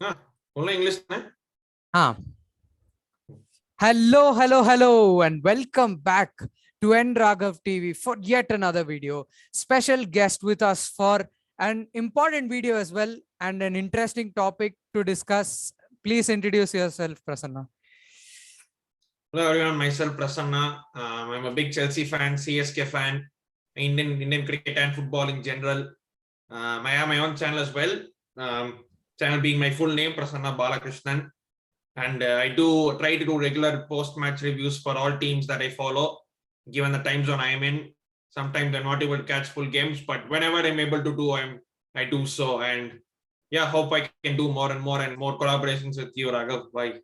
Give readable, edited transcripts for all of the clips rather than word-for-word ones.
हाँ, बोलना इंग्लिश में। हाँ. Hello, and welcome back to N Raghav TV for yet another video. Special guest with us for an important video as well and an interesting topic to discuss. Please introduce yourself, Prasanna. Hello everyone, myself Prasanna. I'm a big Chelsea fan, CSK fan, Indian cricket and football in general. I have my own channel as well. Channel being my full name, Prasanna Balakrishnan, and I do try to do regular post-match reviews for all teams that I follow, given the time zone I am in. Sometimes I'm not able to catch full games, but whenever I'm able to do, I do so. And yeah, hope I can do more and more collaborations with you, Raghav. Bye.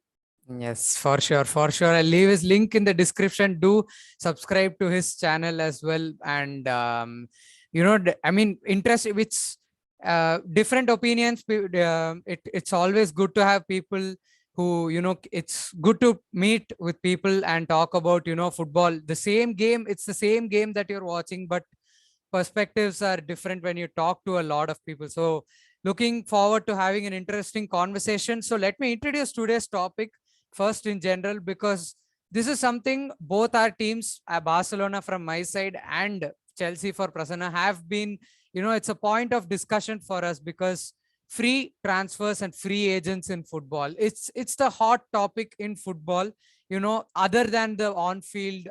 Yes, for sure, for sure. I'll leave his link in the description. Do subscribe to his channel as well. And I mean, interest which different opinions. It's always good to have people who it's good to meet with people and talk about football. The same game. It's the same game that you're watching, but perspectives are different when you talk to a lot of people. So looking forward to having an interesting conversation. So let me introduce today's topic first in general, because this is something both our teams, Barcelona from my side and Chelsea for Prasanna, have been, it's a point of discussion for us, because free transfers and free agents in football, it's the hot topic in football, other than the on-field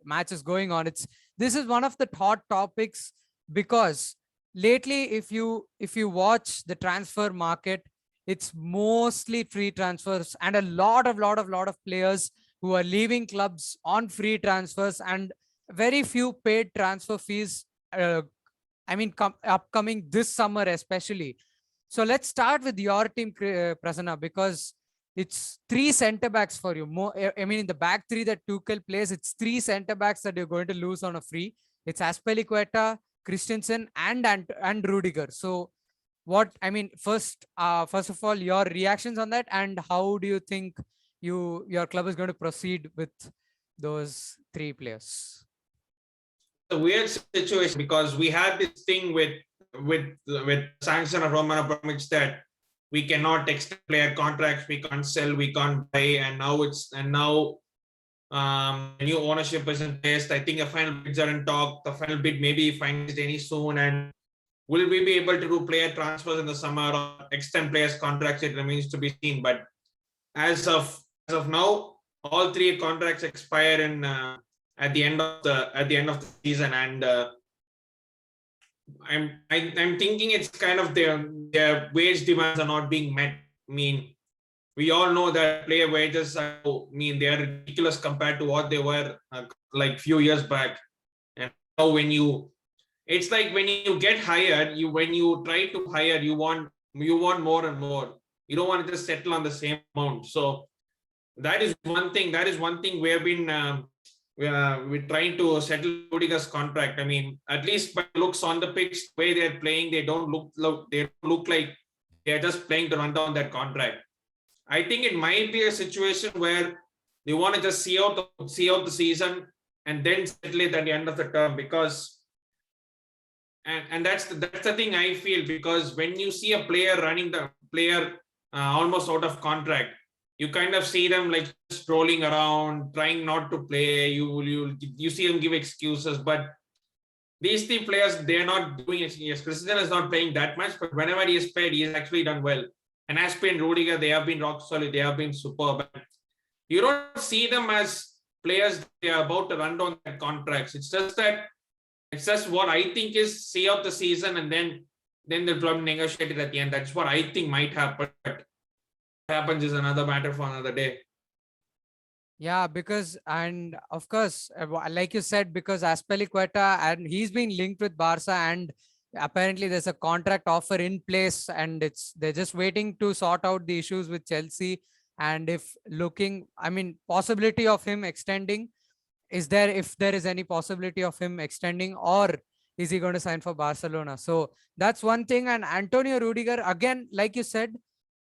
matches going on. This is one of the hot topics, because lately if you watch the transfer market, it's mostly free transfers and a lot of players who are leaving clubs on free transfers, and very few paid transfer fees, I mean upcoming this summer especially. So let's start with your team, Prasanna, because it's three center backs for you. I mean, in the back three that Tuchel plays, it's three center backs that you're going to lose on a free. It's Aspilicueta, Christensen, and Rudiger. So what I mean, first of all, your reactions on that, and how do you think your club is going to proceed with those three players? A weird situation, because we had this thing with sanction of Roman Abramovich that we cannot extend player contracts, we can't sell, we can't buy, and now new ownership is in place. I think the final bids are in talk. The final bid maybe finalized any soon, and will we be able to do player transfers in the summer or extend players' contracts? It remains to be seen. But as of now, all three contracts expire in at the end of the season, and I'm thinking it's kind of their wage demands are not being met. I mean, we all know that player wages are, they are ridiculous compared to what they were like few years back. And now it's like when you get hired, when you try to hire, you want more and more. You don't want to just settle on the same amount. So that is one thing. We have been we're trying to settle Rudiger's contract. I mean, at least by looks on the pitch, the way they're playing, they don't look like they're just playing to run down that contract. I think it might be a situation where they want to just see out the season and then settle it at the end of the term, because and that's the thing I feel, because when you see a player running the player almost out of contract, you kind of see them like strolling around, trying not to play. You see them give excuses, but these three players, they're not doing it. Yes, Christian is not playing that much, but whenever he is played, he has actually done well. And Aspi and Rudiger, they have been rock solid. They have been superb. But you don't see them as players they are about to run down their contracts. It's just what I think is see out the season, and then they'll probably negotiate it at the end. That's what I think might happen. But what happens is another matter for another day. Yeah, because, and of course, like you said, because Aspilicueta, and he's been linked with Barca, and apparently there's a contract offer in place, and they're just waiting to sort out the issues with Chelsea. And if looking, I mean, possibility of him extending, if there is any possibility of him extending, or is he going to sign for Barcelona? So that's one thing. And Antonio Rudiger, again, like you said,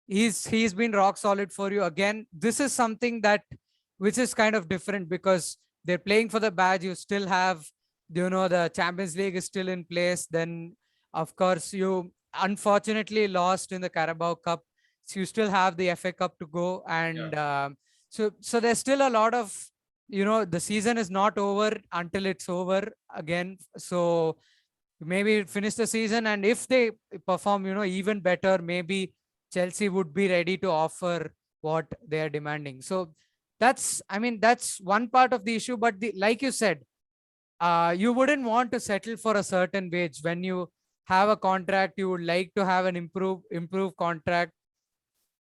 he's been rock solid for you. Again, this is something which is kind of different, because they're playing for the badge. You still have, the Champions League is still in place. Then, of course, you unfortunately lost in the Carabao Cup. So you still have the FA Cup to go, and Yeah. so there's still a lot of, the season is not over until it's over again. So maybe finish the season, and if they perform, even better, maybe Chelsea would be ready to offer what they are demanding. So that's one part of the issue. But like you said, you wouldn't want to settle for a certain wage. When you have a contract, you would like to have an improved contract.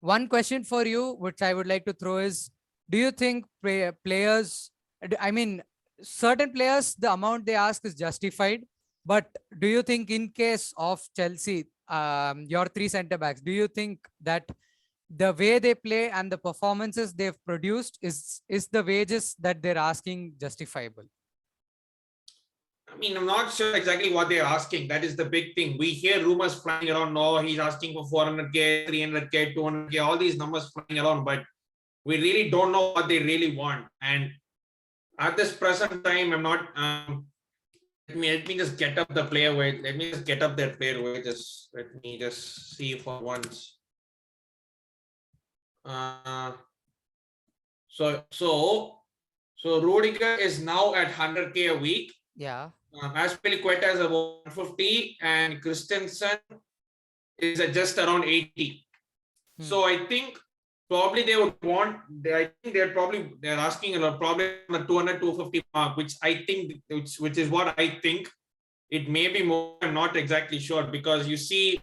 One question for you, which I would like to throw, is: do you think players, I mean, certain players, the amount they ask is justified, but do you think in case of Chelsea, your three center backs, do you think that the way they play and the performances they've produced, is the wages that they're asking justifiable? I mean, I'm not sure exactly what they're asking. That is the big thing. We hear rumors flying around. No, he's asking for 400K, 300K, 200K, all these numbers flying around, but we really don't know what they really want. And at this present time, I'm not. Let me just get up the player wage. Let me just get up their player wages. Let me just see for once. So Rudiger is now at 100K a week. Yeah. Aspilicueta is about 150, and Christensen is at just around 80. So I think probably they would want. I think they're asking probably on the 200 250 mark, which I think which is what I think. It may be more. I'm not exactly sure, because you see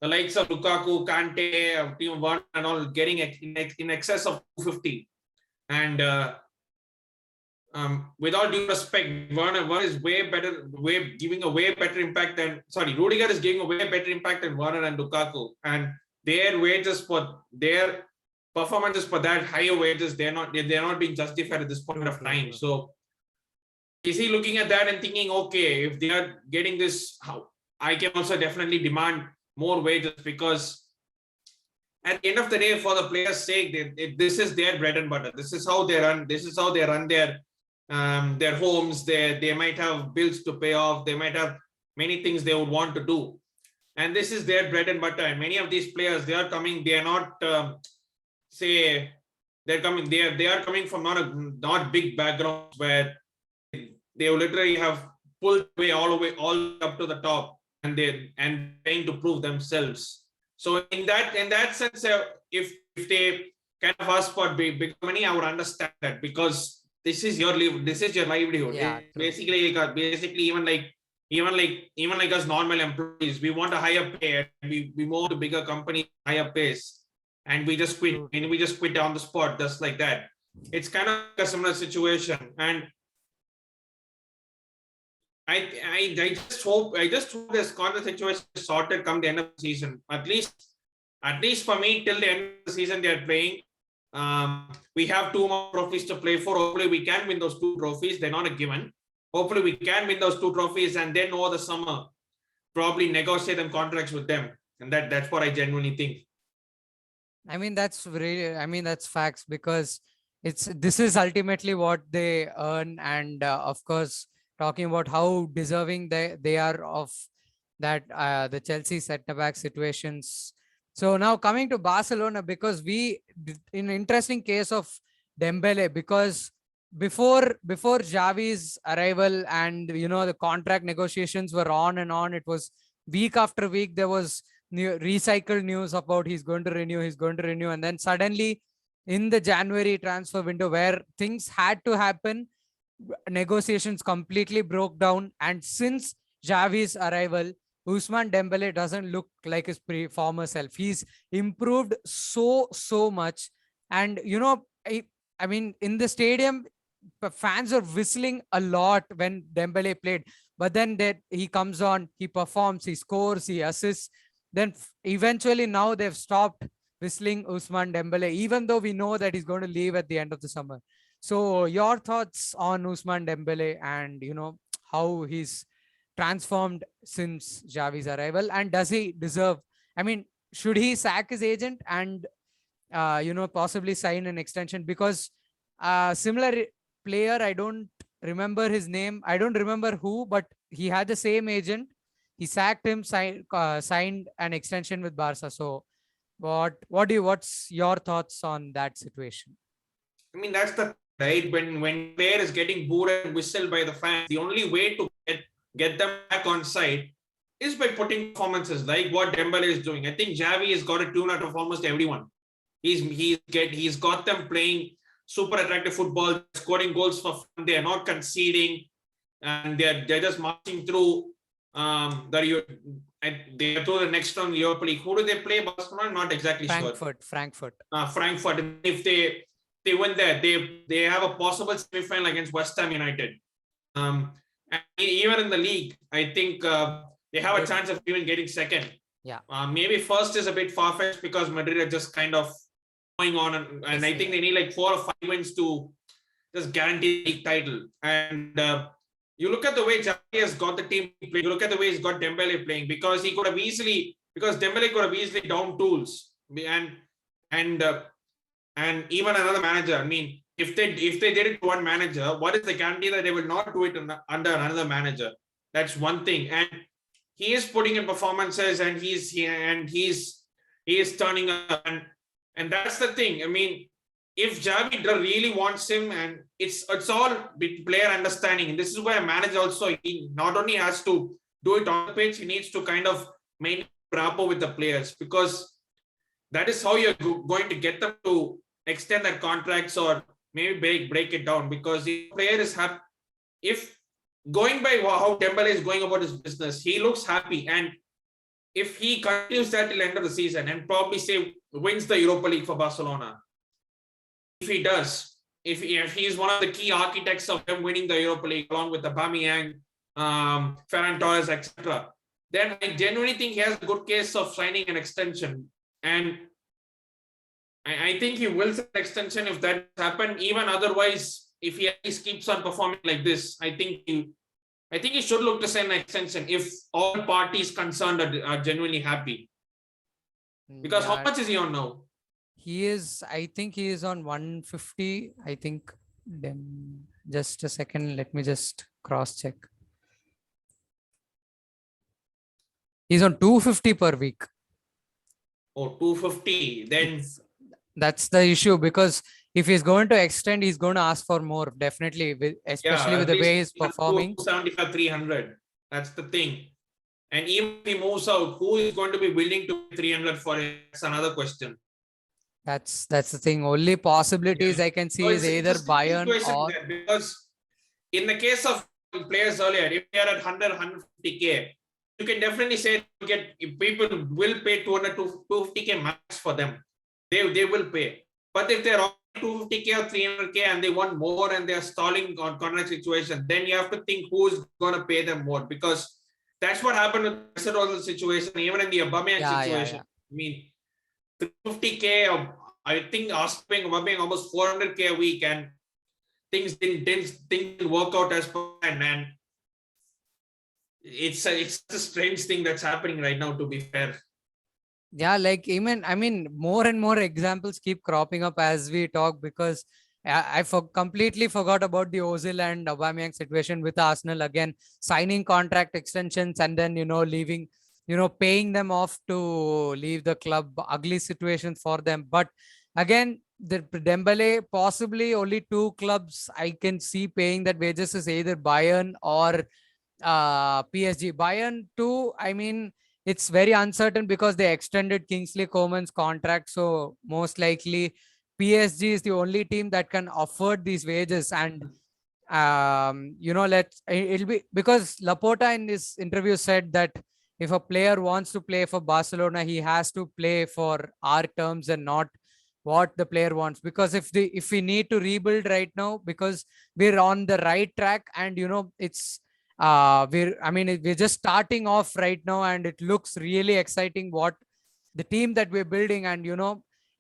the likes of Lukaku, Kante, Team One, and all getting in excess of 250, and with all due respect, Werner is way better, giving a way better impact than, Rudiger is giving a way better impact than Werner and Lukaku, and their wages for their performances for that higher wages, they're not being justified at this point of time. So is he looking at that and thinking, okay, if they are getting this, how I can also definitely demand more wages, because at the end of the day, for the players' sake, this is their bread and butter. This is how they run. This is how they run their homes. They might have bills to pay off. They might have many things they would want to do, and this is their bread and butter. And many of these players, they are coming. They are not they're coming. They are coming from not big backgrounds where they literally have pulled way all up to the top, and trying to prove themselves. So in that sense, if they kind of ask for big money, I would understand that, because this is your livelihood. Yeah, basically even like us normal employees, we want a higher pay, and we move to bigger company, higher pays, and we just quit. And we just quit on the spot, just like that. It's kind of a similar situation, and I just hope this kind of situation is sorted come the end of the season. At least for me, till the end of the season they are playing. We have 2 more trophies to play for. Hopefully we can win those 2 trophies. They're not a given. Hopefully we can win those 2 trophies, and then over the summer probably negotiate them contracts with them. And that's what I genuinely think. I mean, that's facts, because this is ultimately what they earn. And of course, talking about how deserving they are of that, the Chelsea centre-back situations. So now coming to Barcelona, because in interesting case of Dembele, because before Xavi's arrival, and the contract negotiations were on and on, it was week after week there was recycled news about he's going to renew, and then suddenly in the January transfer window, where things had to happen, negotiations completely broke down. And since Xavi's arrival, Ousmane Dembele doesn't look like his former self. He's improved so much. And I mean, in the stadium, fans are whistling a lot when Dembele played, but then he comes on, he performs, he scores, he assists. Then eventually now they've stopped whistling Ousmane Dembele, even though we know that he's going to leave at the end of the summer. So your thoughts on Ousmane Dembele, and how he's transformed since Xavi's arrival, and does he deserve, I mean, should he sack his agent and possibly sign an extension? Because similar player, I don't remember his name, I don't remember who, but he had the same agent. He sacked him, signed an extension with Barca. So What's your thoughts on that situation? I mean, that's the right when player is getting booed and whistled by the fans, the only way to get them back on side is by putting performances like what Dembele is doing. I think Xavi has got a tune out of almost everyone. He's got them playing super attractive football, scoring goals for fun. They are not conceding, and they're just marching through. They are through the next round Europa League. Who do they play? Barcelona? Not exactly sure. Frankfurt. Frankfurt. If they win there, they have a possible semi-final against West Ham United. And even in the league, I think they have a chance of even getting second. Yeah. Maybe first is a bit far-fetched because Madrid are just kind of going on, and I think they need like 4 or 5 wins to just guarantee the league title. And you look at the way Xavi has got the team playing. You look at the way he's got Dembele playing, because Dembele could have easily down tools and even another manager. I mean, if they did it to one manager, what is the guarantee that they will not do it under another manager? That's one thing. And he is putting in performances, and he is turning up, and that's the thing. I mean, if Xavi really wants him, and it's all player understanding, and this is where a manager also, he not only has to do it on the pitch, he needs to kind of maintain rapport with the players, because that is how you're going to get them to extend their contracts or maybe break it down. Because the player is happy, if going by how Dembele is going about his business, he looks happy, and if he continues that till end of the season and probably say wins the Europa League for Barcelona, if he does, if he's one of the key architects of them winning the Europa League along with Aubameyang, Ferran Torres, etc., then I genuinely think he has a good case of signing an extension. And I think he will sign an extension if that happens. Even otherwise, if he at least keeps on performing like this, I think he should look to sign an extension if all parties concerned are genuinely happy. Because how much is he on now? I think he is on 150. I think. Just a second. Let me just cross check. He's on 250 per week. Oh, 250. Then that's the issue, because if he's going to extend, he's going to ask for more, definitely, especially with the way he's performing. 275, 300. That's the thing. And even if he moves out, who is going to be willing to pay 300 for it? That's another question. That's the thing. Only possibilities I can see is either Bayern or... Because in the case of players earlier, if they are at 100, 150K, you can definitely say people will pay 200 to 250K max for them. They will pay. But if they're on 250K or 300K and they want more and they're stalling on contract situation, then you have to think who's going to pay them more, because that's what happened with the Mesut situation, even in the Aubameyang situation. I mean, 350K, I think paying Aubameyang almost 400K a week, and things didn't work out as planned. And it's a strange thing that's happening right now, to be fair. Yeah, like even, I mean, more and more examples keep cropping up as we talk, because I completely forgot about the Ozil and Aubameyang situation with Arsenal, again signing contract extensions and then leaving, paying them off to leave the club. Ugly situation for them. But again, the Dembele, possibly only 2 clubs I can see paying that wages is either Bayern or PSG. Bayern too, I mean, it's very uncertain because they extended Kingsley Coman's contract. So most likely PSG is the only team that can afford these wages. And, it'll be because Laporta in this interview said that if a player wants to play for Barcelona, he has to play for our terms and not what the player wants. Because if we need to rebuild right now, because we're on the right track, and it's we're just starting off right now, and it looks really exciting what the team that we're building, and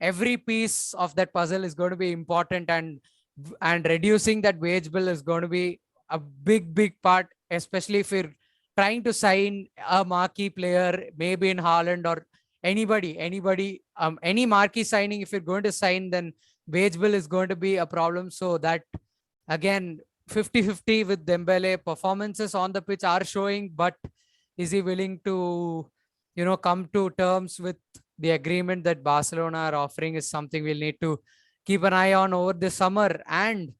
every piece of that puzzle is going to be important, and reducing that wage bill is going to be a big part, especially if we're trying to sign a marquee player, maybe in Haaland or anybody, any marquee signing. If you're going to sign, then wage bill is going to be a problem. So that, again, 50-50 with Dembele. Performances on the pitch are showing, but is he willing to, come to terms with the agreement that Barcelona are offering is something we'll need to keep an eye on over the summer. And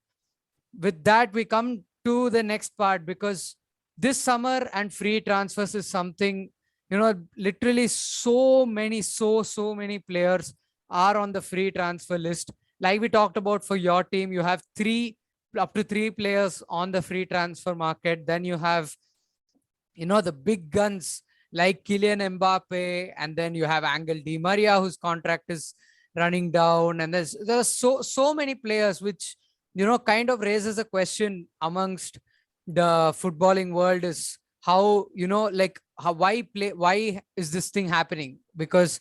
with that, we come to the next part, because this summer and free transfers is something, literally so many players are on the free transfer list. Like we talked about, for your team, you have up to three players on the free transfer market. Then you have, the big guns like Kylian Mbappe, and then you have Angel Di Maria, whose contract is running down. And there's so many players, which, kind of raises a question amongst the footballing world, is how, why is this thing happening? Because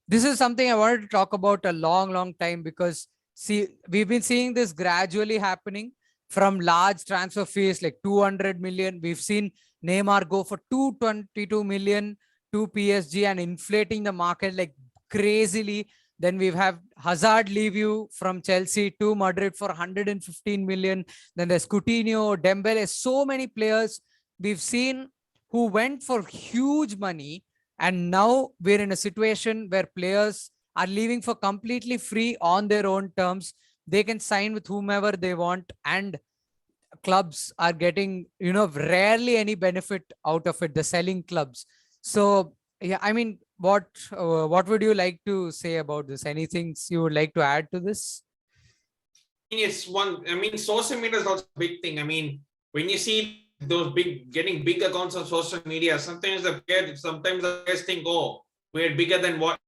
this is something I wanted to talk about a long time, because see, we've been seeing this gradually happening from large transfer fees like 200 million. We've seen Neymar go for 222 million to PSG and inflating the market like crazily. Then we've had Hazard leave you from Chelsea to Madrid for 115 million. Then there's Coutinho, Dembele, so many players we've seen who went for huge money. And now we're in a situation where players are leaving for completely free on their own terms. They can sign with whomever they want, and clubs are getting, rarely any benefit out of it, the selling clubs. So yeah, I mean, what would you like to say about this? Anything you would like to add to this? Social media is also a big thing. I mean, when you see those getting big accounts on social media, sometimes the players think, oh, we're bigger than what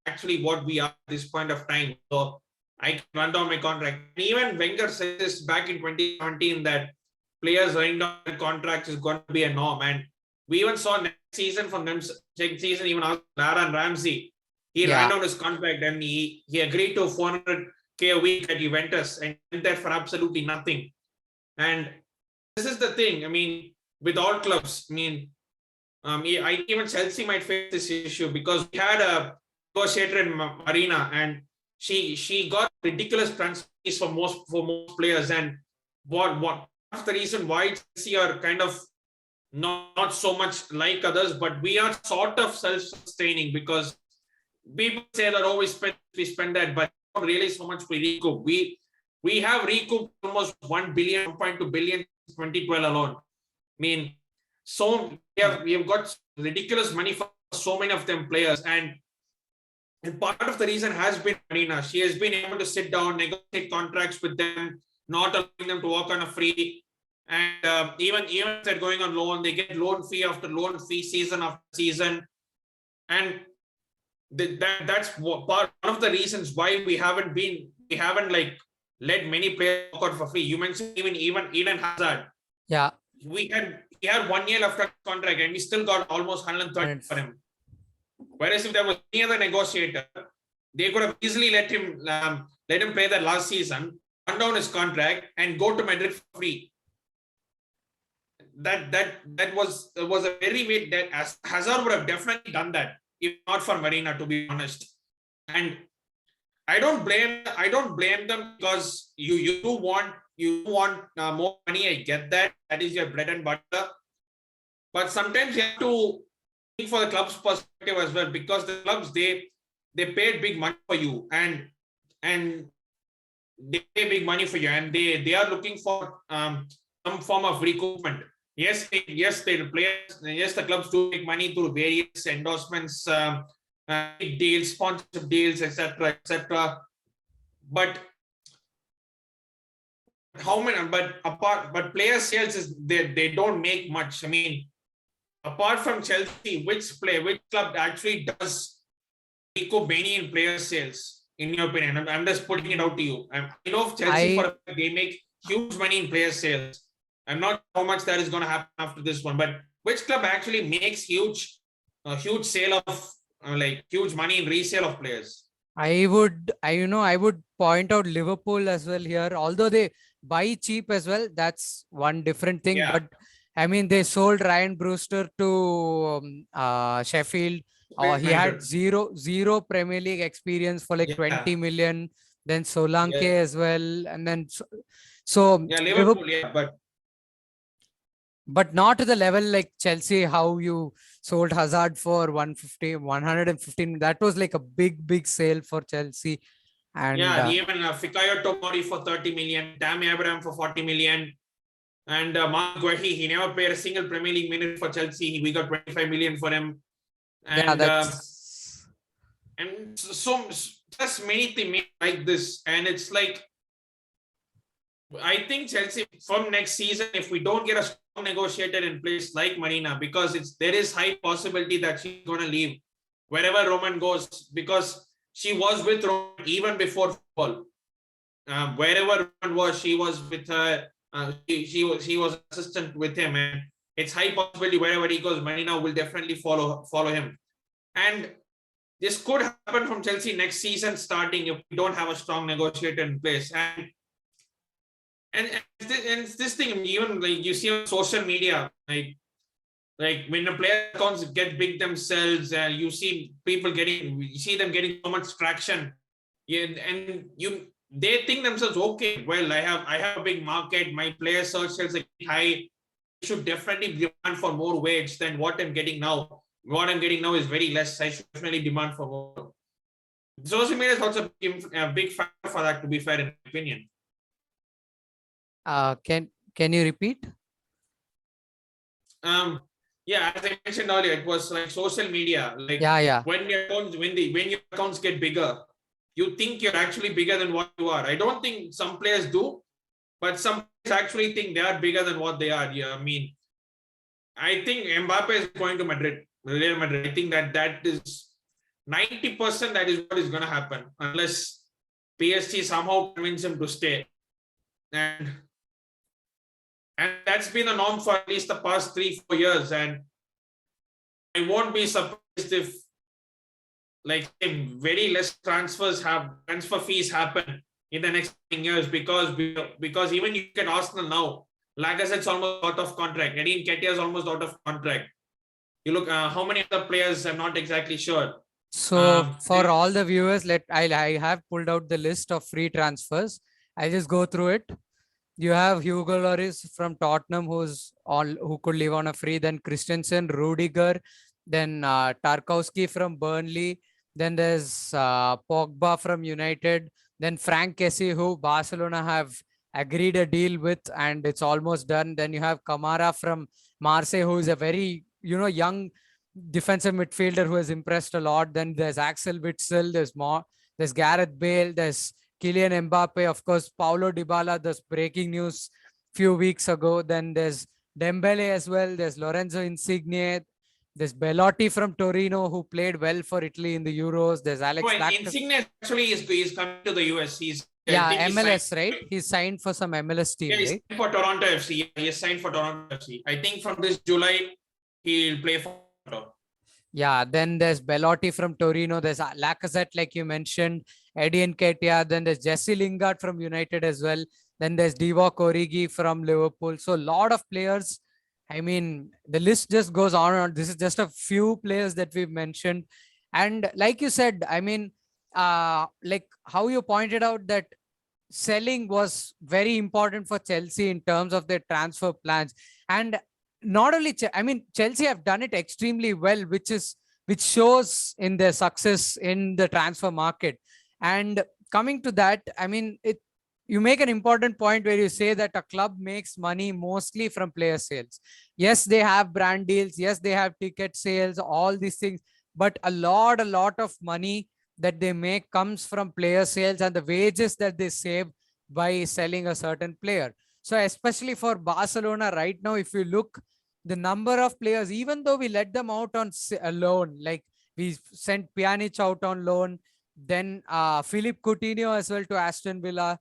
we are at this point of time. So I can run down my contract. And even Wenger said this back in 2017 that players running down their contracts is going to be a norm. And we even saw next season from them, even Aaron Ramsey, he ran down his contract and he agreed to 400K a week at Juventus and went there for absolutely nothing. And this is the thing. I mean, with all clubs, even Chelsea might face this issue, because we had a negotiator in Marina, and she got ridiculous transfers for most players. And what the reason why Chelsea are kind of not so much like others, but we are sort of self-sustaining, because people say that, oh, we spend that, but not really so much we recoup. We have recouped almost 1 billion, 1.2 billion in 2012 alone. I mean, so we have got ridiculous money for so many of them players, and part of the reason has been Marina. She has been able to sit down, negotiate contracts with them, not allowing them to work on a free. And even if they're going on loan, they get loan fee after loan fee, season after season. And that's one of the reasons why we haven't like let many players work out for free. You mentioned even Eden Hazard. Yeah. He had 1 year left on contract, and we still got almost 130 for him. Whereas if there was any other negotiator, they could have easily let him play that last season, run down his contract, and go to Madrid for free. That was a very way that Hazard would have definitely done that if not for Marina, to be honest. And I don't blame them, because you want more money. I get that. That is your bread and butter. But sometimes you have to think for the club's perspective as well, because the clubs, they paid big money for you, and they pay big money for you, and they are looking for some form of recoupment. Yes, the clubs do make money through various endorsements, deals, sponsorship deals, etc. But how many? But player sales is they don't make much. I mean, apart from Chelsea, which club actually does recoup many in player sales? In your opinion, I'm just putting it out to you. I know Chelsea they make huge money in player sales. I'm not sure how much that is going to happen after this one, but which club actually makes huge sale of like huge money in resale of players? I would point out Liverpool as well here, although they buy cheap as well. That's one different thing. Yeah. But I mean, they sold Ryan Brewster to Sheffield. He had zero Premier League experience for like 20 million. Then Solanke as well, and then so Liverpool, but but not to the level like Chelsea, how you sold Hazard for 150, 115. That was like a big sale for Chelsea. And Yeah, even Fikayo Tomori for 30 million, Tammy Abraham for 40 million, and Mark Guehi, he never played a single Premier League minute for Chelsea. We got 25 million for him. yeah, And that's so just many things like this. And it's like, I think Chelsea from next season, if we don't get a strong negotiator in place like Marina, because there is high possibility that she's going to leave wherever Roman goes, because she was with Roman even before football. Wherever Roman was, she was with her. She was assistant with him, and it's high possibility wherever he goes, Marina will definitely follow him. And this could happen from Chelsea next season starting if we don't have a strong negotiator in place. And this thing, even like you see on social media, like when the player accounts get big themselves, you see them getting so much traction. Yeah, and they think themselves, okay, well, I have a big market, my player search sales are high, I should definitely demand for more wage than what I'm getting now. What I'm getting now is very less. I should definitely demand for more. Social media is also a big factor for that, to be fair, in my opinion. can you repeat? Yeah, as I mentioned earlier, it was like social media. Like Yeah. when your accounts get bigger, you think you're actually bigger than what you are. I don't think some players do, but some players actually think they are bigger than what they are. Yeah, I mean, I think Mbappe is going to Real Madrid. I think that is 90%. That is what is going to happen unless PSG somehow convince him to stay. And that's been the norm for at least the past 3-4 years. And I won't be surprised if, like, very less transfer fees happen in the next years, because even you get Arsenal now, Lacazette's almost out of contract. Eddie Nketiah is almost out of contract. You look, how many other players? I'm not exactly sure. So for all the viewers, I have pulled out the list of free transfers. I just go through it. You have Hugo Lloris from Tottenham, who could live on a free. Then Christensen, Rudiger, then Tarkowski from Burnley. Then there's Pogba from United. Then Frank Kessie, who Barcelona have agreed a deal with, and it's almost done. Then you have Kamara from Marseille, who is a very young defensive midfielder who has impressed a lot. Then there's Axel Witsel. There's Gareth Bale. There's Kylian Mbappe, of course, Paulo Dybala, this breaking news few weeks ago. Then there's Dembele as well. There's Lorenzo Insigne. There's Belotti from Torino, who played well for Italy in the Euros. There's Alex Insigne actually is coming to the US. He's MLS, right? He's signed for some MLS team, he's right? signed for Toronto FC. He's signed for Toronto FC. I think from this July, he'll play for Toronto. Yeah, then there's Belotti from Torino. There's Lacazette, like you mentioned, Eddie Nketiah. Then there's Jesse Lingard from United as well. Then there's Divock Origi from Liverpool. So a lot of players. I mean, the list just goes on and on. This is just a few players that we've mentioned. And like you said, I mean, like how you pointed out that selling was very important for Chelsea in terms of their transfer plans. And not only, I mean, Chelsea have done it extremely well, which shows in their success in the transfer market. And coming to that, I mean, you make an important point where you say that a club makes money mostly from player sales. Yes, they have brand deals. Yes, they have ticket sales, all these things, but a lot of money that they make comes from player sales and the wages that they save by selling a certain player. So especially for Barcelona right now, if you look, the number of players, even though we let them out on a loan, like we sent Pjanic out on loan, then Philippe Coutinho as well to Aston Villa,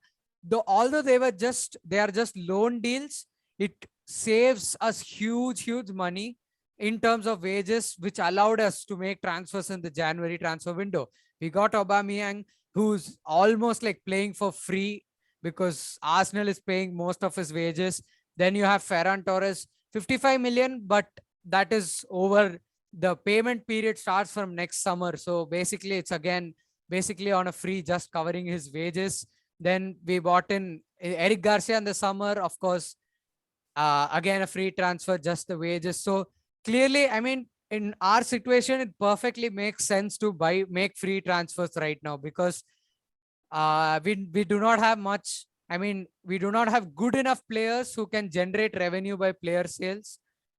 although they are just loan deals, it saves us huge money in terms of wages, which allowed us to make transfers in the January transfer window. We got Aubameyang, who's almost like playing for free because Arsenal is paying most of his wages. Then you have Ferran Torres, 55 million, but that is over. The payment period starts from next summer. So basically, it's again basically on a free, just covering his wages. Then we bought in Eric Garcia in the summer, of course. again, a free transfer, just the wages. So clearly, I mean, in our situation, it perfectly makes sense to make free transfers right now, because we do not have much. I mean, we do not have good enough players who can generate revenue by player sales.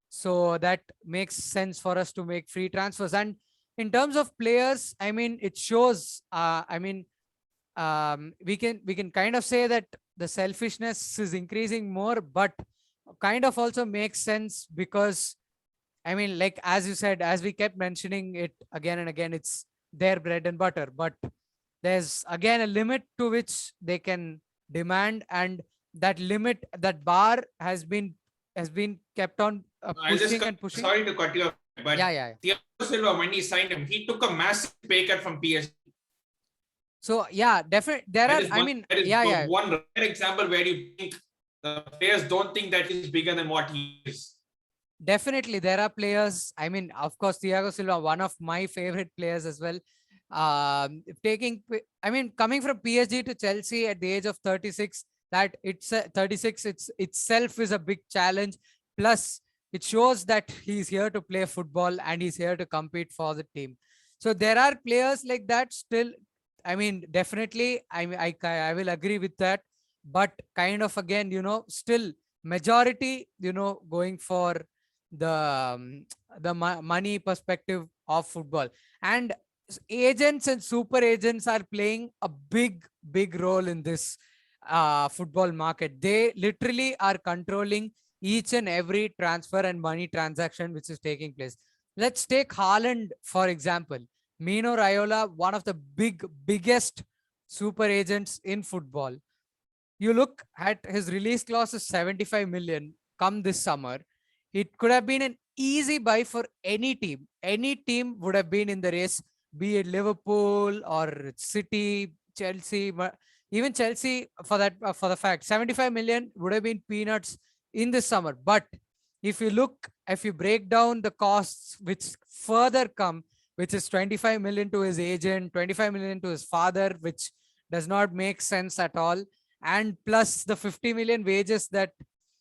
So that makes sense for us to make free transfers. And in terms of players, I mean, it shows. I mean, we can kind of say that the selfishness is increasing more, but kind of also makes sense, because I mean, like, as you said, as we kept mentioning it again and again, it's their bread and butter. But there's again a limit to which they can demand, and that limit, that bar has been kept on I'll just pushing and pushing. sorry to cut you off, but Yeah, yeah. Thiago Silva, when he signed him, he took a massive pay cut from PSG. So yeah, definitely there That are. is I one, mean, that is yeah, yeah. one rare example where you think the players don't think that he's bigger than what he is. Definitely, there are players. I mean, of course, Thiago Silva, one of my favorite players as well. I mean, coming from PSG to Chelsea at the age of 36, that it's 36, it's itself is a big challenge. Plus, it shows that he's here to play football and he's here to compete for the team. So there are players like that still. I mean, definitely, I will agree with that. But kind of again, still majority, going for the money perspective of football. And agents and super agents are playing a big role in this football market. They literally are controlling each and every transfer and money transaction which is taking place. Let's take Haaland for example. Mino Raiola, one of the biggest super agents in football. You look at his release clause is 75 million come this summer. It could have been an easy buy for any team. Any team would have been in the race, be it Liverpool or City, Chelsea, even Chelsea for that, for the fact 75 million would have been peanuts in this summer. But if you break down the costs which further come, which is 25 million to his agent, 25 million to his father, which does not make sense at all, and plus the 50 million wages that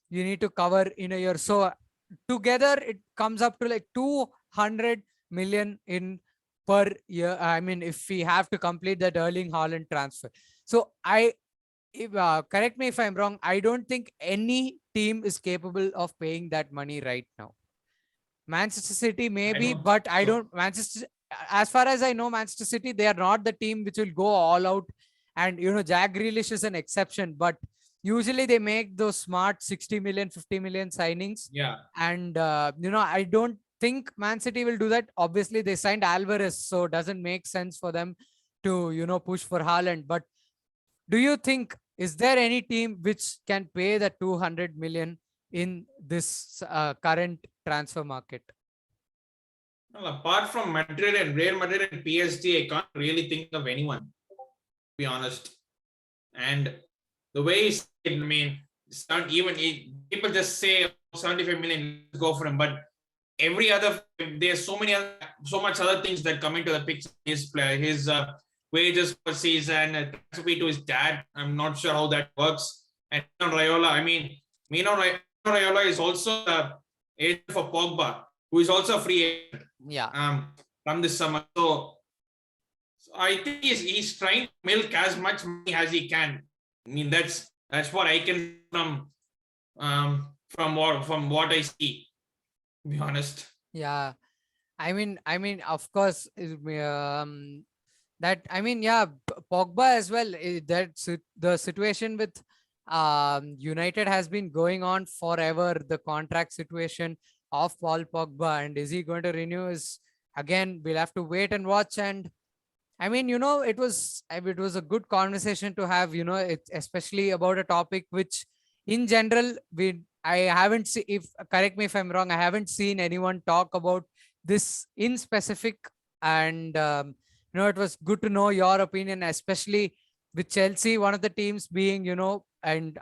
you need to cover in a year. So together it comes up to like 200 million in per year. I mean, if we have to complete that Erling Haaland transfer. So correct me if I'm wrong, I don't think any team is capable of paying that money right now. Manchester City maybe, but I don't. Manchester, as far as I know, Manchester City, they are not the team which will go all out. And Jack Grealish is an exception, but usually they make those smart 60 million, 50 million signings. Yeah. And I don't think Man City will do that. Obviously, they signed Alvarez, so it doesn't make sense for them to push for Haaland. But do you think, is there any team which can pay the 200 million in this current transfer market? Well, apart from Madrid and Real Madrid and PSG, I can't really think of anyone, to be honest. And the way I mean, even people just say 75 million, go for him, but every other, there's so much other things that come into the picture. His wages per season, transfer fee to his dad. I'm not sure how that works. And Mino Raiola, I mean, Mino Raiola is also the agent for Pogba, who is also a free agent. Yeah. From this summer. So I think he's trying to milk as much money as he can. I mean, that's what I can from what I see, to be honest. Yeah. I mean, of course, that, I mean, yeah, Pogba as well. The situation with United has been going on forever. The contract situation of Paul Pogba, and is he going to renew? Is again, we'll have to wait and watch. And I mean, it was a good conversation to have. Especially about a topic which, in general, I haven't seen. If correct me if I'm wrong, I haven't seen anyone talk about this in specific. And it was good to know your opinion, especially with Chelsea, one of the teams being, and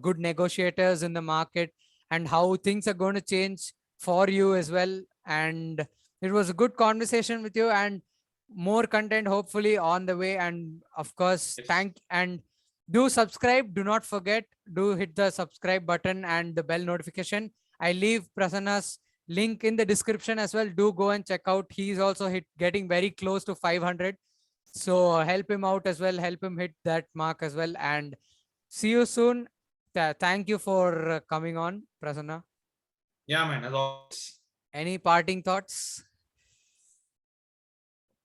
good negotiators in the market, and how things are going to change for you as well. And it was a good conversation with you, and more content hopefully on the way. And of course, Yes. Do subscribe. Do not forget. Do hit the subscribe button and the bell notification. I leave Prasanna's link in the description as well. Do go and check out. He's also getting very close to 500. So help him out as well. Help him hit that mark as well. And see you soon. Thank you for coming on, Prasanna. Yeah, man. As always. Any parting thoughts?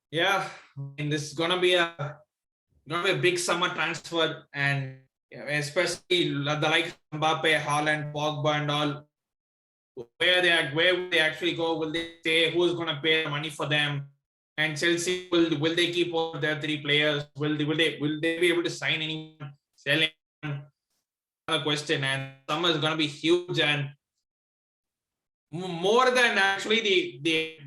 Yeah, this is gonna be a big summer transfer, and especially the like Mbappe, Haaland, Pogba, and all. Where will they actually go? Will they stay? Who's gonna pay the money for them? And Chelsea, will they keep all their 3 players? Will they be able to sign anyone? Sell anyone? Another question. And summer is gonna be huge, and more than actually the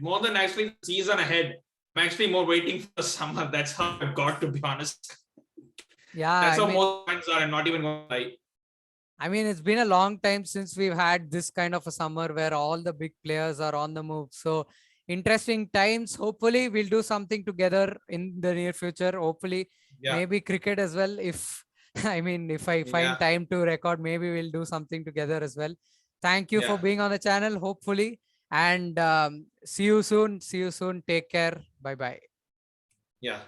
season ahead. I'm actually more waiting for the summer. That's how I've got, to be honest. Yeah, that's how most fans are. I'm not even going to lie. I mean, it's been a long time since we've had this kind of a summer where all the big players are on the move. So interesting times. Hopefully we'll do something together in the near future. Hopefully, maybe cricket as well. If if I find time to record, maybe we'll do something together as well. Thank you for being on the channel, hopefully. And see you soon. See you soon. Take care. Bye-bye. Yeah.